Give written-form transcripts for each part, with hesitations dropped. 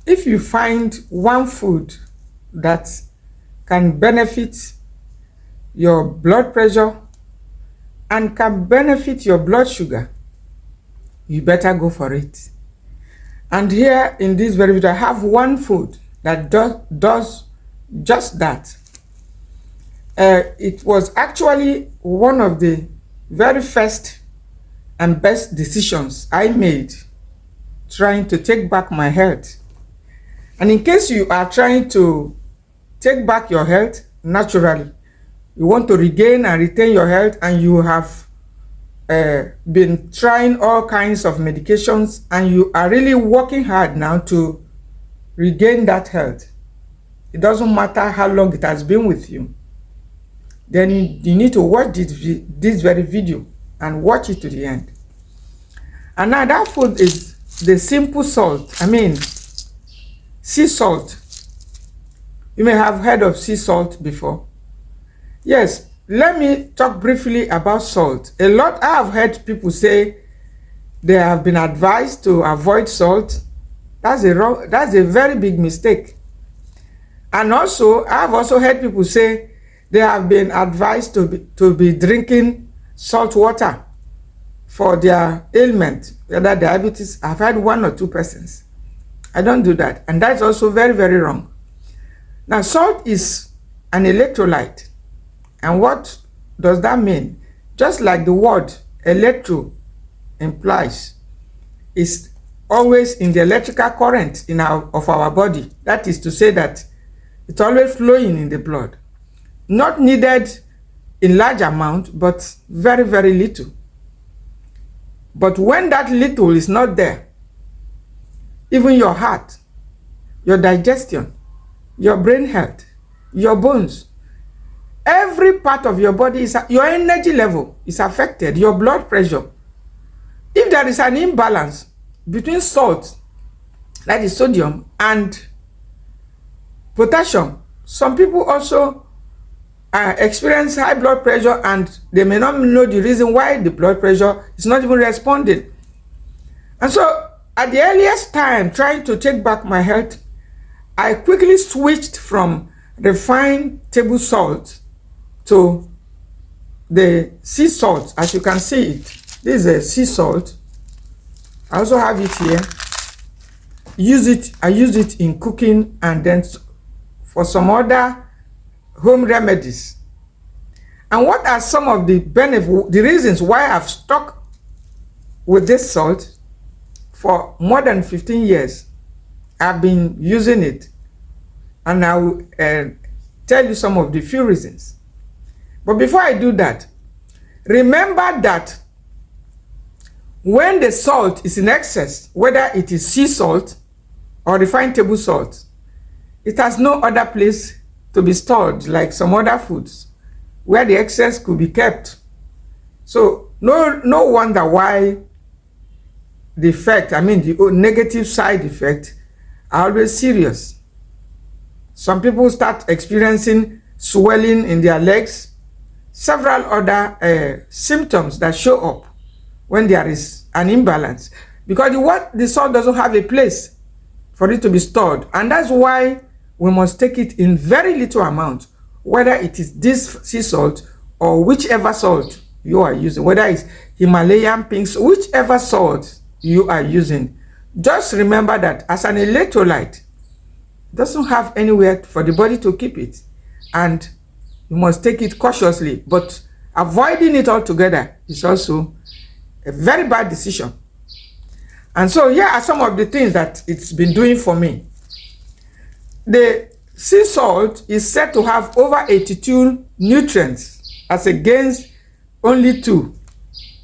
if you find one food that can benefit your blood pressure and can benefit your blood sugar, you better go for it. And here in this very video, I have one food that does just that. It was actually one of the very first and best decisions I made trying to take back my health. And in case you are trying to take back your health naturally, you want to regain and retain your health, and you have been trying all kinds of medications, and you are really working hard now to regain that health. It doesn't matter how long it has been with you. Then you need to watch this very video and watch it to the end. And now that food is the simple salt. I mean, sea salt. You may have heard of sea salt before. Yes, let me talk briefly about salt. I have heard people say they have been advised to avoid salt. That's a very big mistake. And also, I have also heard people say they have been advised to be drinking salt water for their ailment, whether diabetes. I've had 1 or 2 persons. I don't do that. And that's also very, very wrong. Now, salt is an electrolyte. And what does that mean? Just like the word electro implies, is always in the electrical current of our body. That is to say that it's always flowing in the blood. Not needed in large amount, but very, very little. But when that little is not there, even your heart, your digestion, your brain health, your bones, every part of your body, your energy level is affected, your blood pressure. If there is an imbalance between salt, that is sodium, and potassium, some people also experience high blood pressure, and they may not know the reason why the blood pressure is not even responding. And so at the earliest time trying to take back my health, I quickly switched from refined table salt to the sea salt. As you can see it, this is a sea salt. I also have it here. I use it in cooking and then for some other home remedies. And what are some of the reasons why I've stuck with this salt for more than 15 years? I've been using it, and I will tell you some of the few reasons. But before I do that, remember that when the salt is in excess, whether it is sea salt or refined table salt, it has no other place to be stored like some other foods where the excess could be kept. So no wonder why the effect, I mean the negative side effect, are always serious. Some people start experiencing swelling in their legs, several other symptoms that show up when there is an imbalance, because the salt doesn't have a place for it to be stored. And that's why we must take it in very little amount, whether it is this sea salt or whichever salt you are using, whether it's Himalayan pink, whichever salt you are using. Just remember that as an electrolyte, it doesn't have anywhere for the body to keep it, and you must take it cautiously. But avoiding it altogether is also a very bad decision. And so here are some of the things that it's been doing for me. The sea salt is said to have over 82 nutrients as against only 2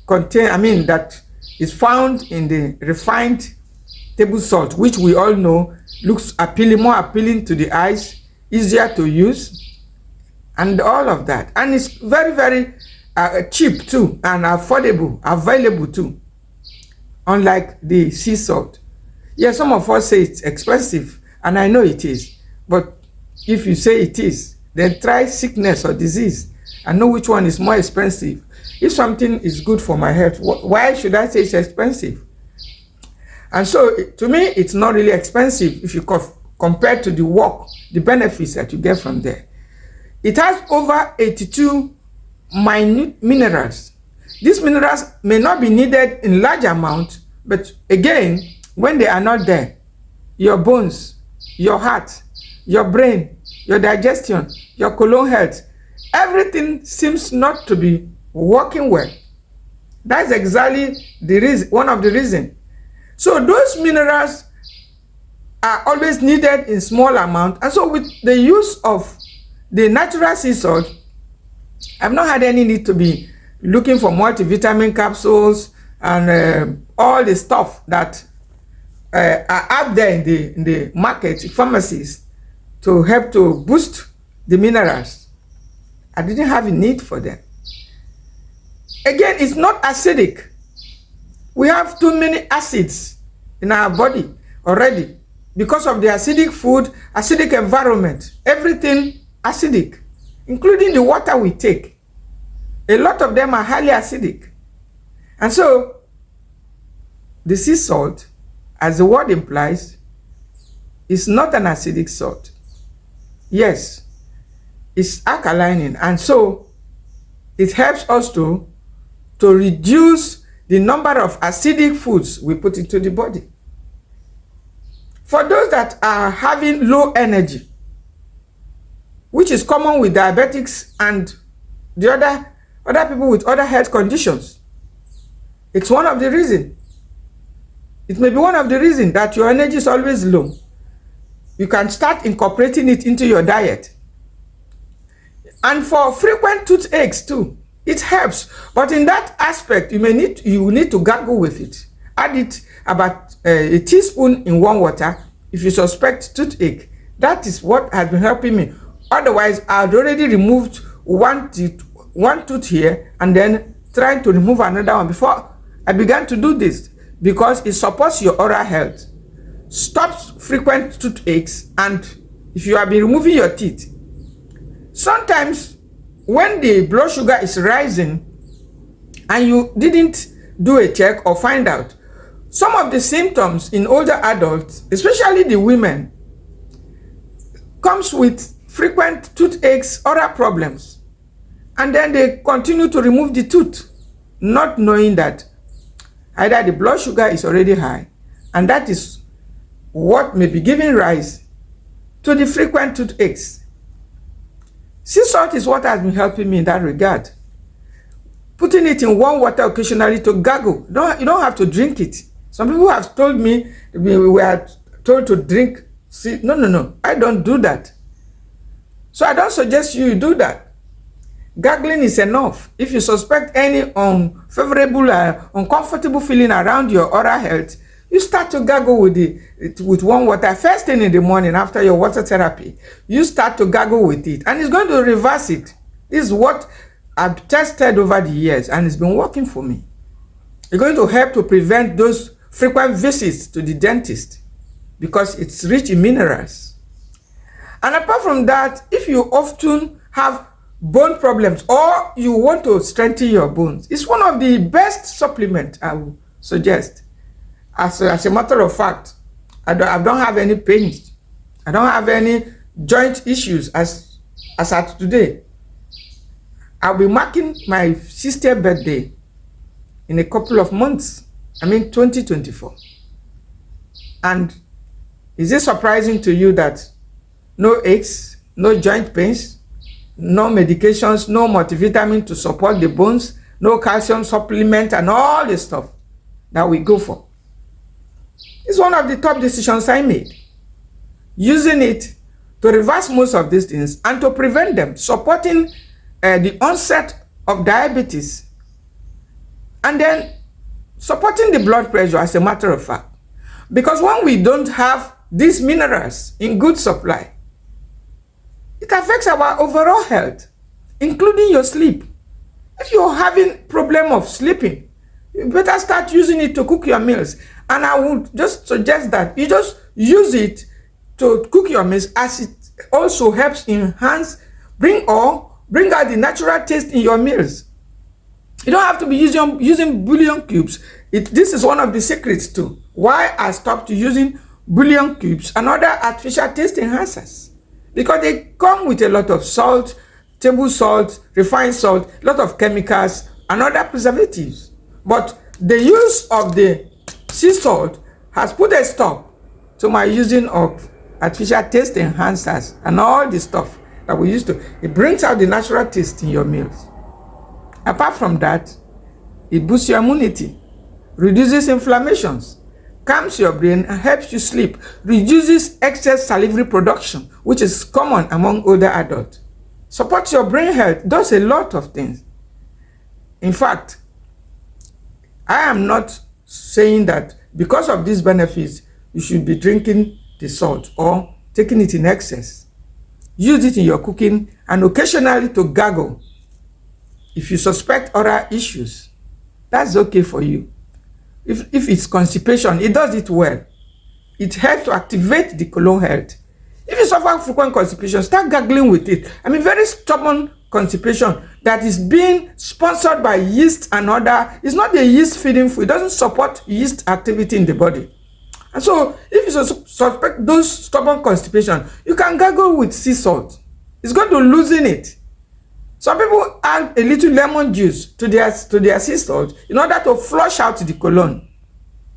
that is found in the refined table salt, which we all know looks more appealing to the eyes, easier to use, and all of that. And it's very, very cheap too, and available too, unlike the sea salt. Yeah, some of us say it's expensive, and I know it is. But if you say it is, then try sickness or disease and know which one is more expensive. If something is good for my health, why should I say it's expensive? And so to me, it's not really expensive if you compare to the work, the benefits that you get from there. It has over 82 minute minerals. These minerals may not be needed in large amount, but again, when they are not there, your bones, your heart, your brain, your digestion, your colon health, everything seems not to be working well. That's exactly the reason, one of the reasons. So those minerals are always needed in small amount, and so with the use of the natural sea salt, I've not had any need to be looking for multivitamin capsules and all the stuff that are out there in the market, pharmacies, to help to boost the minerals. I didn't have a need for them. Again, it's not acidic. We have too many acids in our body already because of the acidic food, acidic environment, everything acidic, including the water we take. A lot of them are highly acidic. And so, the sea salt, as the word implies, is not an acidic salt. Yes, it's alkalining, and so it helps us to reduce the number of acidic foods we put into the body. For those that are having low energy, which is common with diabetics and the other people with other health conditions, it's one of the reasons. It may be one of the reasons that your energy is always low. You can start incorporating it into your diet. And for frequent toothaches too, it helps. But in that aspect, you need to gargle with it. Add it about a teaspoon in warm water if you suspect toothache. That is what has been helping me. Otherwise, I had already removed one tooth here and then tried to remove another one before I began to do this, because it supports your oral health, stops frequent toothaches, and if you have been removing your teeth, sometimes when the blood sugar is rising and you didn't do a check or find out, some of the symptoms in older adults, especially the women, comes with frequent toothaches, oral problems, and then they continue to remove the tooth, not knowing that either the blood sugar is already high, and that is what may be giving rise to the frequent toothaches. Sea salt is what has been helping me in that regard. Putting it in warm water occasionally to gargle. You don't have to drink it. Some people have told me we are told to drink. No. I don't do that. So I don't suggest you do that. Gargling is enough. If you suspect any unfavorable, uncomfortable feeling around your oral health, you start to gargle with warm water first thing in the morning after your water therapy. You start to gargle with it, and it's going to reverse it. This is what I've tested over the years, and it's been working for me. It's going to help to prevent those frequent visits to the dentist because it's rich in minerals. And apart from that, if you often have bone problems or you want to strengthen your bones, it's one of the best supplements I would suggest. As a matter of fact, I don't have any pains. I don't have any joint issues as at today. I'll be marking my 60th birthday in a couple of months. 2024. And is it surprising to you that no aches, no joint pains, no medications, no multivitamin to support the bones, no calcium supplement, and all this stuff that we go for? It's one of the top decisions I made. Using it to reverse most of these things and to prevent them, supporting the onset of diabetes, and then supporting the blood pressure as a matter of fact. Because when we don't have these minerals in good supply, it affects our overall health, including your sleep. If you're having problem of sleeping, you better start using it to cook your meals. And I would just suggest that you just use it to cook your meals, as it also helps enhance, bring out the natural taste in your meals. You don't have to be using bouillon cubes. This is one of the secrets too. why I stopped using bouillon cubes and other artificial taste enhancers. Because they come with a lot of salt, table salt, refined salt, a lot of chemicals and other preservatives. But the use of the sea salt has put a stop to my using of artificial taste enhancers and all the stuff that we used to. It brings out the natural taste in your meals. Apart from that, it boosts your immunity, reduces inflammations, calms your brain and helps you sleep, reduces excess salivary production, which is common among older adults, supports your brain health, does a lot of things. In fact, I am not saying that because of these benefits, you should be drinking the salt or taking it in excess. Use it in your cooking and occasionally to gargle. If you suspect oral issues, that's okay for you. If it's constipation, it does it well. It helps to activate the colon health. If you suffer frequent constipation, start gargling with it. I mean, very stubborn constipation that is being sponsored by yeast and other. It's not a yeast feeding food. It doesn't support yeast activity in the body. And so, if you suspect those stubborn constipation, you can gargle with sea salt. It's going to loosen it. Some people add a little lemon juice to their sea salt in order to flush out the colon.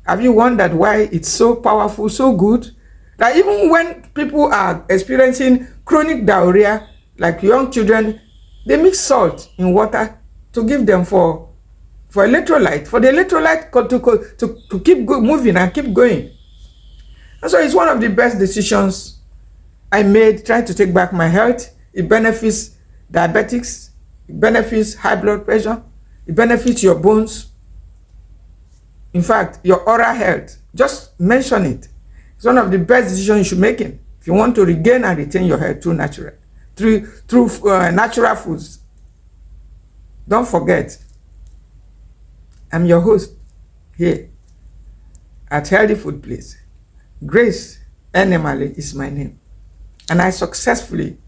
Have you wondered why it's so powerful, so good? That even when people are experiencing chronic diarrhea, like young children, they mix salt in water to give them for electrolyte, for the electrolyte to keep moving and keep going. And so it's one of the best decisions I made trying to take back my health. It benefits diabetics, it benefits high blood pressure, it benefits your bones. In fact, your oral health, just mention it. It's one of the best decisions you should make if you want to regain and retain your health through natural foods. Don't forget, I'm your host here at Healthy Food Place. Grace Enemale is my name, and I successfully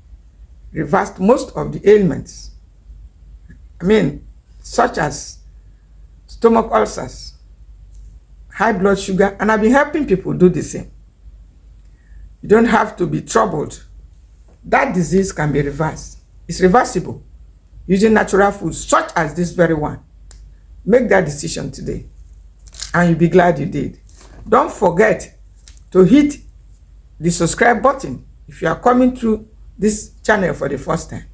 reversed most of the ailments. Such as stomach ulcers, high blood sugar, and I've been helping people do the same. You don't have to be troubled. That disease can be reversed. It's reversible using natural foods such as this very one. Make that decision today, and you'll be glad you did. Don't forget to hit the subscribe button if you are coming through this channel for the first time.